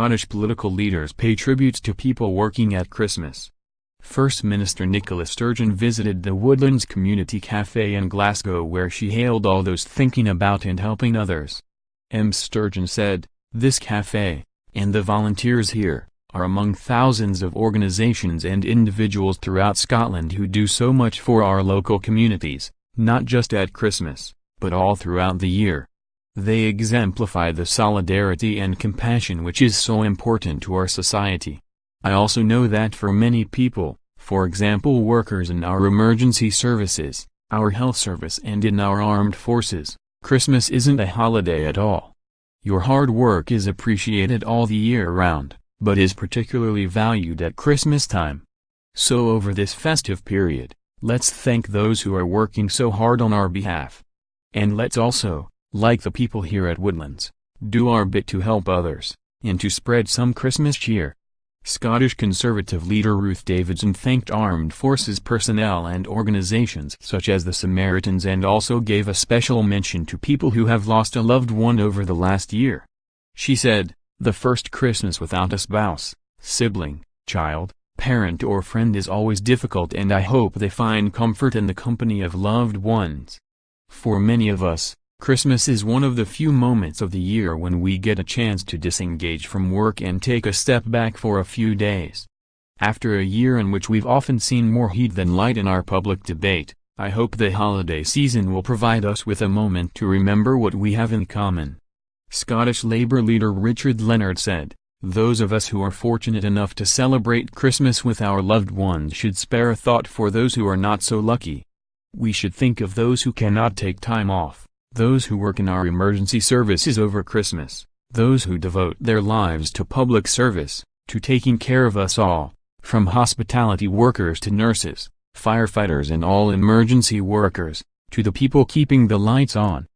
Scottish political leaders pay tributes to people working at Christmas. First Minister Nicola Sturgeon visited the Woodlands Community Cafe in Glasgow, where she hailed all those thinking about and helping others. Ms. Sturgeon said, "This cafe, and the volunteers here, are among thousands of organisations and individuals throughout Scotland who do so much for our local communities, not just at Christmas, but all throughout the year. They exemplify the solidarity and compassion which is so important to our society. I also know that for many people, for example workers in our emergency services, our health service and in our armed forces, Christmas isn't a holiday at all. Your hard work is appreciated all the year round, but is particularly valued at Christmas time. So over this festive period, let's thank those who are working so hard on our behalf. And let's also, like the people here at Woodlands, do our bit to help others, and to spread some Christmas cheer." Scottish Conservative leader Ruth Davidson thanked armed forces personnel and organisations such as the Samaritans and also gave a special mention to people who have lost a loved one over the last year. She said, "The first Christmas without a spouse, sibling, child, parent or friend is always difficult, and I hope they find comfort in the company of loved ones. For many of us, Christmas is one of the few moments of the year when we get a chance to disengage from work and take a step back for a few days. After a year in which we've often seen more heat than light in our public debate, I hope the holiday season will provide us with a moment to remember what we have in common." Scottish Labour leader Richard Leonard said, "Those of us who are fortunate enough to celebrate Christmas with our loved ones should spare a thought for those who are not so lucky. We should think of those who cannot take time off, those who work in our emergency services over Christmas, those who devote their lives to public service, to taking care of us all, from hospitality workers to nurses, firefighters and all emergency workers, to the people keeping the lights on.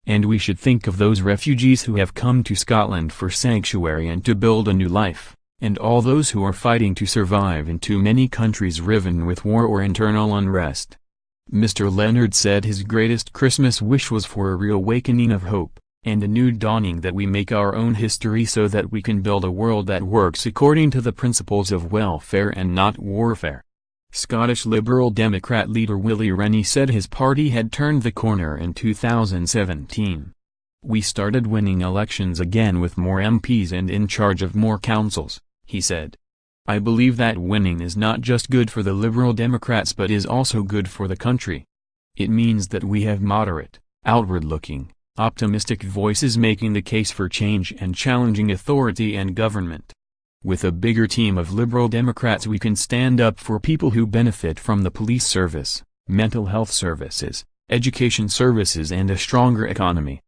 And we should think of those refugees who have come to Scotland for sanctuary and to build a new life, and all those who are fighting to survive in too many countries riven with war or internal unrest." Mr. Leonard said his greatest Christmas wish was for a reawakening of hope, and a new dawning that we make our own history so that we can build a world that works according to the principles of welfare and not warfare. Scottish Liberal Democrat leader Willie Rennie said his party had turned the corner in 2017. "We started winning elections again with more MPs and in charge of more councils," he said. "I believe that winning is not just good for the Liberal Democrats but is also good for the country. It means that we have moderate, outward-looking, optimistic voices making the case for change and challenging authority and government. With a bigger team of Liberal Democrats we can stand up for people who benefit from the police service, mental health services, education services and a stronger economy."